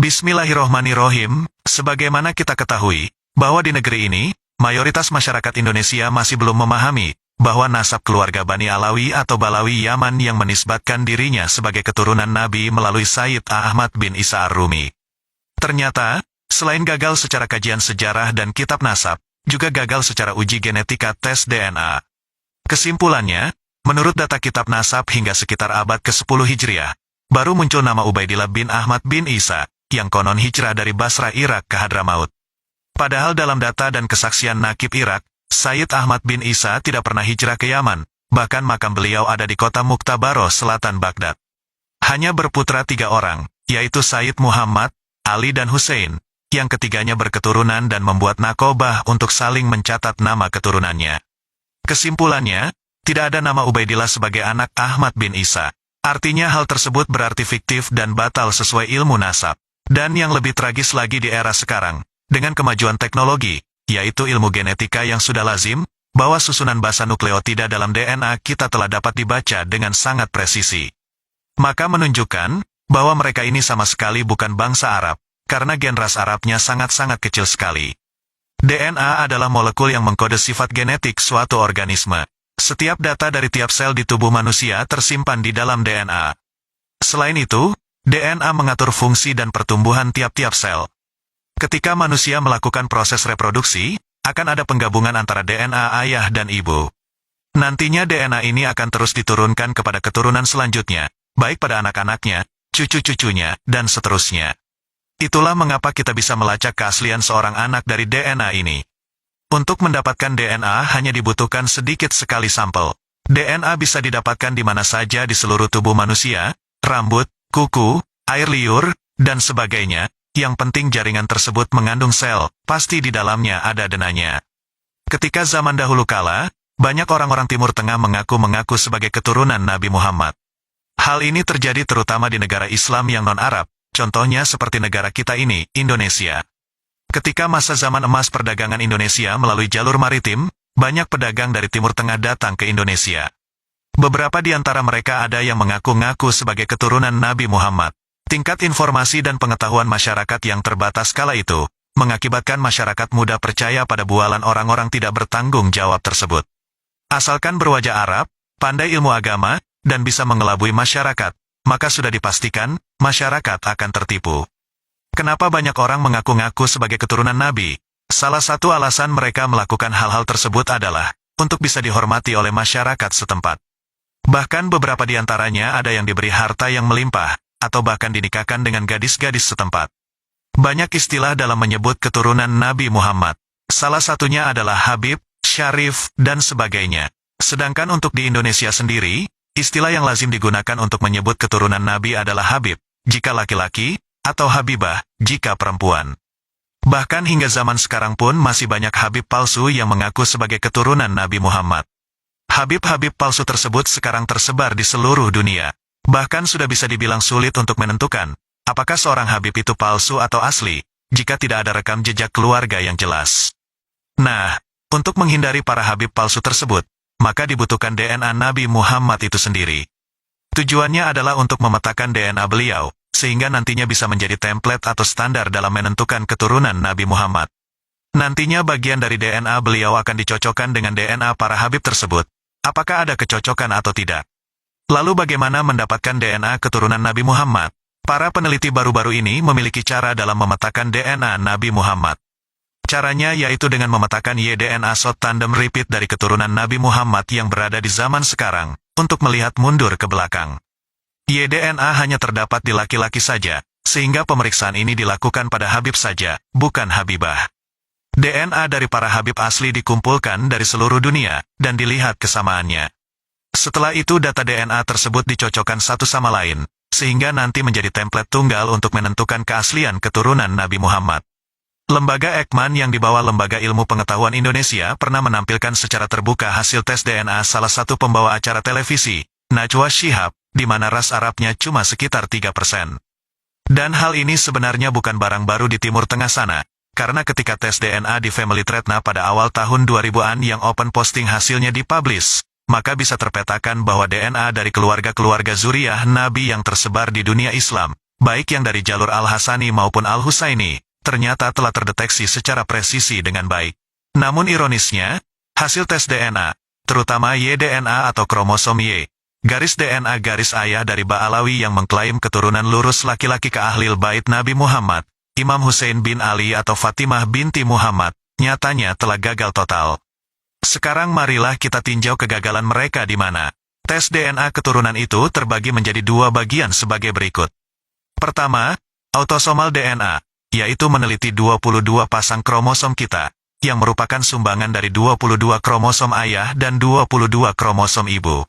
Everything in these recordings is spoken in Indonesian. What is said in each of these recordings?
Bismillahirrohmanirrohim, sebagaimana kita ketahui, bahwa di negeri ini, mayoritas masyarakat Indonesia masih belum memahami, bahwa nasab keluarga Bani Alawi atau Balawi Yaman yang menisbatkan dirinya sebagai keturunan Nabi melalui Sayyid Ahmad bin Isa Ar-Rumi. Ternyata, selain gagal secara kajian sejarah dan kitab nasab, juga gagal secara uji genetika tes DNA. Kesimpulannya, menurut data kitab nasab hingga sekitar abad ke-10 Hijriah, baru muncul nama Ubaidillah bin Ahmad bin Isa, yang konon hijrah dari Basra Irak ke Hadramaut. Padahal dalam data dan kesaksian Nakib Irak, Sayyid Ahmad bin Isa tidak pernah hijrah ke Yaman, bahkan makam beliau ada di kota Muktabaro, selatan Baghdad. Hanya berputra 3 orang, yaitu Sayyid Muhammad, Ali dan Hussein, yang ketiganya berketurunan dan membuat nakobah untuk saling mencatat nama keturunannya. Kesimpulannya, tidak ada nama Ubaidillah sebagai anak Ahmad bin Isa. Artinya hal tersebut berarti fiktif dan batal sesuai ilmu nasab. Dan yang lebih tragis lagi di era sekarang, dengan kemajuan teknologi, yaitu ilmu genetika yang sudah lazim, bahwa susunan basa nukleotida dalam DNA kita telah dapat dibaca dengan sangat presisi. Maka menunjukkan, bahwa mereka ini sama sekali bukan bangsa Arab, karena gen ras Arabnya sangat-sangat kecil sekali. DNA adalah molekul yang mengkode sifat genetik suatu organisme. Setiap data dari tiap sel di tubuh manusia tersimpan di dalam DNA. Selain itu, DNA mengatur fungsi dan pertumbuhan tiap-tiap sel. Ketika manusia melakukan proses reproduksi, akan ada penggabungan antara DNA ayah dan ibu. Nantinya DNA ini akan terus diturunkan kepada keturunan selanjutnya, baik pada anak-anaknya, cucu-cucunya, dan seterusnya. Itulah mengapa kita bisa melacak keaslian seorang anak dari DNA ini. Untuk mendapatkan DNA hanya dibutuhkan sedikit sekali sampel. DNA bisa didapatkan di mana saja di seluruh tubuh manusia, rambut, kuku, air liur, dan sebagainya. Yang penting jaringan tersebut mengandung sel, pasti di dalamnya ada denanya. Ketika zaman dahulu kala, banyak orang-orang Timur Tengah mengaku sebagai keturunan Nabi Muhammad. Hal ini terjadi terutama di negara Islam yang non-Arab, contohnya seperti negara kita ini, Indonesia. Ketika masa zaman emas perdagangan Indonesia melalui jalur maritim, banyak pedagang dari Timur Tengah datang ke Indonesia. Beberapa di antara mereka ada yang mengaku sebagai keturunan Nabi Muhammad. Tingkat informasi dan pengetahuan masyarakat yang terbatas kala itu, mengakibatkan masyarakat mudah percaya pada bualan orang-orang tidak bertanggung jawab tersebut. Asalkan berwajah Arab, pandai ilmu agama, dan bisa mengelabui masyarakat, maka sudah dipastikan, masyarakat akan tertipu. Kenapa banyak orang mengaku sebagai keturunan Nabi? Salah satu alasan mereka melakukan hal-hal tersebut adalah, untuk bisa dihormati oleh masyarakat setempat. Bahkan beberapa di antaranya ada yang diberi harta yang melimpah, atau bahkan dinikahkan dengan gadis-gadis setempat. Banyak istilah dalam menyebut keturunan Nabi Muhammad. Salah satunya adalah Habib, Syarif, dan sebagainya. Sedangkan untuk di Indonesia sendiri, istilah yang lazim digunakan untuk menyebut keturunan Nabi adalah Habib, jika laki-laki, atau Habibah, jika perempuan. Bahkan hingga zaman sekarang pun masih banyak Habib palsu yang mengaku sebagai keturunan Nabi Muhammad. Habib-habib palsu tersebut sekarang tersebar di seluruh dunia. Bahkan sudah bisa dibilang sulit untuk menentukan, apakah seorang Habib itu palsu atau asli, jika tidak ada rekam jejak keluarga yang jelas. Nah, untuk menghindari para Habib palsu tersebut, maka dibutuhkan DNA Nabi Muhammad itu sendiri. Tujuannya adalah untuk memetakan DNA beliau, sehingga nantinya bisa menjadi template atau standar dalam menentukan keturunan Nabi Muhammad. Nantinya bagian dari DNA beliau akan dicocokkan dengan DNA para Habib tersebut. Apakah ada kecocokan atau tidak? Lalu bagaimana mendapatkan DNA keturunan Nabi Muhammad? Para peneliti baru-baru ini memiliki cara dalam memetakan DNA Nabi Muhammad. Caranya yaitu dengan memetakan Y-DNA short tandem repeat dari keturunan Nabi Muhammad yang berada di zaman sekarang, untuk melihat mundur ke belakang. Y-DNA hanya terdapat di laki-laki saja, sehingga pemeriksaan ini dilakukan pada Habib saja, bukan Habibah. DNA dari para Habib asli dikumpulkan dari seluruh dunia, dan dilihat kesamaannya. Setelah itu data DNA tersebut dicocokkan satu sama lain, sehingga nanti menjadi template tunggal untuk menentukan keaslian keturunan Nabi Muhammad. Lembaga Ekman yang dibawa Lembaga Ilmu Pengetahuan Indonesia pernah menampilkan secara terbuka hasil tes DNA salah satu pembawa acara televisi, Najwa Shihab, di mana ras Arabnya cuma sekitar 3%. Dan hal ini sebenarnya bukan barang baru di Timur Tengah sana, karena ketika tes DNA di Family Tretna pada awal tahun 2000-an yang open posting hasilnya dipublish, maka bisa terpetakan bahwa DNA dari keluarga-keluarga zuriyah Nabi yang tersebar di dunia Islam, baik yang dari jalur Al-Hasani maupun Al-Husaini, ternyata telah terdeteksi secara presisi dengan baik. Namun ironisnya, hasil tes DNA, terutama Y-DNA atau kromosom Y, garis DNA garis ayah dari Ba'alawi yang mengklaim keturunan lurus laki-laki ke Ahlil Bait Nabi Muhammad, Imam Hussein bin Ali atau Fatimah binti Muhammad, nyatanya telah gagal total. Sekarang marilah kita tinjau kegagalan mereka di mana. Tes DNA keturunan itu terbagi menjadi dua bagian sebagai berikut. Pertama, autosomal DNA, yaitu meneliti 22 pasang kromosom kita, yang merupakan sumbangan dari 22 kromosom ayah dan 22 kromosom ibu.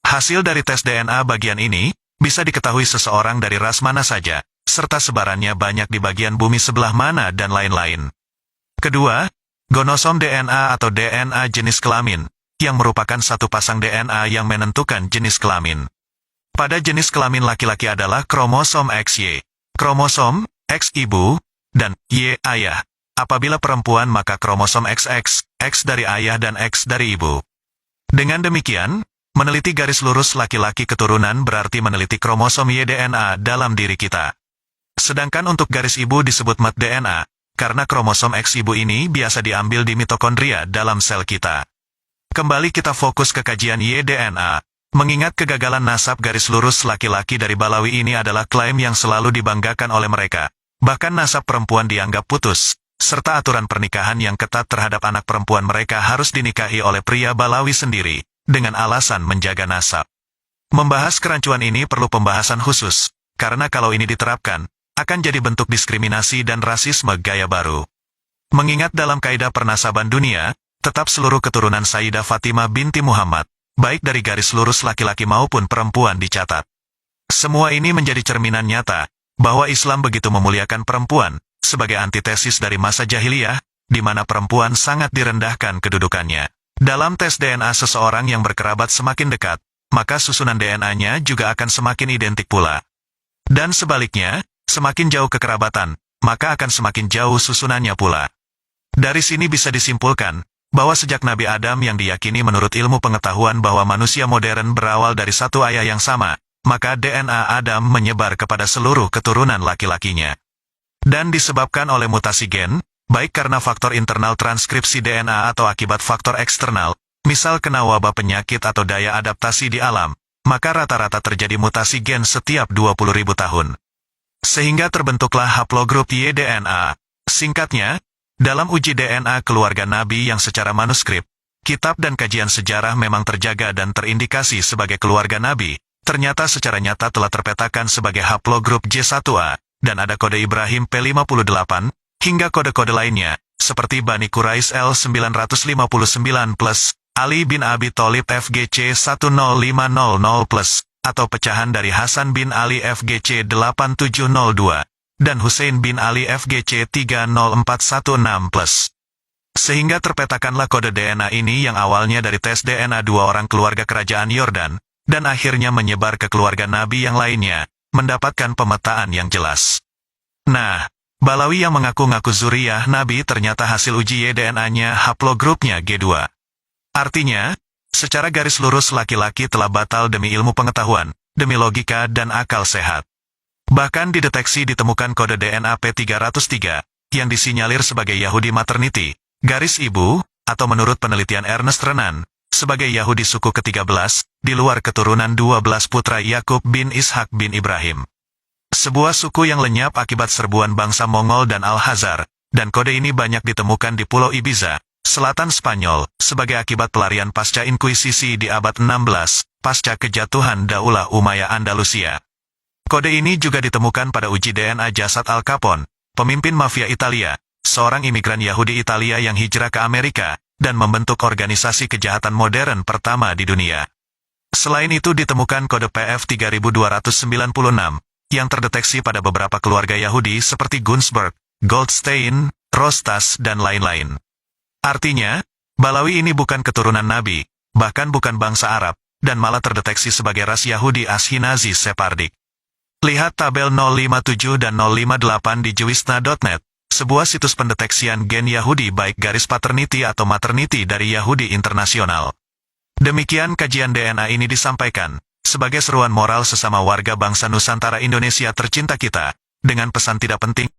Hasil dari tes DNA bagian ini, bisa diketahui seseorang dari ras mana saja, serta sebarannya banyak di bagian bumi sebelah mana dan lain-lain. Kedua, gonosom DNA atau DNA jenis kelamin, yang merupakan satu pasang DNA yang menentukan jenis kelamin. Pada jenis kelamin laki-laki adalah kromosom XY, kromosom X ibu, dan Y ayah. Apabila perempuan maka kromosom XX, X dari ayah dan X dari ibu. Dengan demikian, meneliti garis lurus laki-laki keturunan berarti meneliti kromosom Y-DNA dalam diri kita. Sedangkan untuk garis ibu disebut mat-DNA, karena kromosom X ibu ini biasa diambil di mitokondria dalam sel kita. Kembali kita fokus ke kajian Y-DNA. Mengingat kegagalan nasab garis lurus laki-laki dari Balawi ini adalah klaim yang selalu dibanggakan oleh mereka. Bahkan nasab perempuan dianggap putus, serta aturan pernikahan yang ketat terhadap anak perempuan mereka harus dinikahi oleh pria Balawi sendiri, dengan alasan menjaga nasab. Membahas kerancuan ini perlu pembahasan khusus, karena kalau ini diterapkan, akan jadi bentuk diskriminasi dan rasisme gaya baru. Mengingat dalam kaidah pernasaban dunia, tetap seluruh keturunan Sayyidah Fatimah binti Muhammad, baik dari garis lurus laki-laki maupun perempuan dicatat. Semua ini menjadi cerminan nyata, bahwa Islam begitu memuliakan perempuan, sebagai antitesis dari masa jahiliyah, di mana perempuan sangat direndahkan kedudukannya. Dalam tes DNA seseorang yang berkerabat semakin dekat, maka susunan DNA-nya juga akan semakin identik pula. Dan sebaliknya, semakin jauh kekerabatan, maka akan semakin jauh susunannya pula. Dari sini bisa disimpulkan, bahwa sejak Nabi Adam yang diyakini menurut ilmu pengetahuan bahwa manusia modern berawal dari satu ayah yang sama, maka DNA Adam menyebar kepada seluruh keturunan laki-lakinya. Dan disebabkan oleh mutasi gen, baik karena faktor internal transkripsi DNA atau akibat faktor eksternal, misal kena wabah penyakit atau daya adaptasi di alam, maka rata-rata terjadi mutasi gen setiap 20.000 tahun. Sehingga terbentuklah haplogrup Y-DNA. Singkatnya, dalam uji DNA keluarga Nabi yang secara manuskrip, kitab dan kajian sejarah memang terjaga dan terindikasi sebagai keluarga Nabi, ternyata secara nyata telah terpetakan sebagai haplogrup J1A, dan ada kode Ibrahim P58, hingga kode-kode lainnya, seperti Bani Quraisy L959+, Ali bin Abi Thalib FGC 10500+, atau pecahan dari Hasan bin Ali FGC 8702. Dan Hussein bin Ali FGC 30416+. Sehingga terpetakanlah kode DNA ini yang awalnya dari tes DNA dua orang keluarga kerajaan Yordan, dan akhirnya menyebar ke keluarga Nabi yang lainnya, mendapatkan pemetaan yang jelas. Nah, Balawi yang mengaku-ngaku zuriyah Nabi ternyata hasil uji Y-DNA-nya haplogrupnya G2. Artinya, secara garis lurus laki-laki telah batal demi ilmu pengetahuan, demi logika dan akal sehat. Bahkan dideteksi ditemukan kode DNA P303, yang disinyalir sebagai Yahudi maternity, garis ibu, atau menurut penelitian Ernest Renan, sebagai Yahudi suku ke-13, di luar keturunan 12 putra Yakub bin Ishak bin Ibrahim. Sebuah suku yang lenyap akibat serbuan bangsa Mongol dan Al-Hazar, dan kode ini banyak ditemukan di Pulau Ibiza, selatan Spanyol, sebagai akibat pelarian pasca inkuisisi di abad 16, pasca kejatuhan Daulah Umayyah Andalusia. Kode ini juga ditemukan pada uji DNA jasad Al Capone, pemimpin mafia Italia, seorang imigran Yahudi Italia yang hijrah ke Amerika, dan membentuk organisasi kejahatan modern pertama di dunia. Selain itu ditemukan kode PF 3296, yang terdeteksi pada beberapa keluarga Yahudi seperti Gunsberg, Goldstein, Rostas, dan lain-lain. Artinya, Balawi ini bukan keturunan Nabi, bahkan bukan bangsa Arab, dan malah terdeteksi sebagai ras Yahudi Ashkenazi Sephardic. Lihat tabel 057 dan 058 di Jewisna.net, sebuah situs pendeteksian gen Yahudi baik garis paternity atau maternity dari Yahudi internasional. Demikian kajian DNA ini disampaikan. sebagai seruan moral sesama warga bangsa Nusantara Indonesia tercinta kita, dengan pesan tidak penting,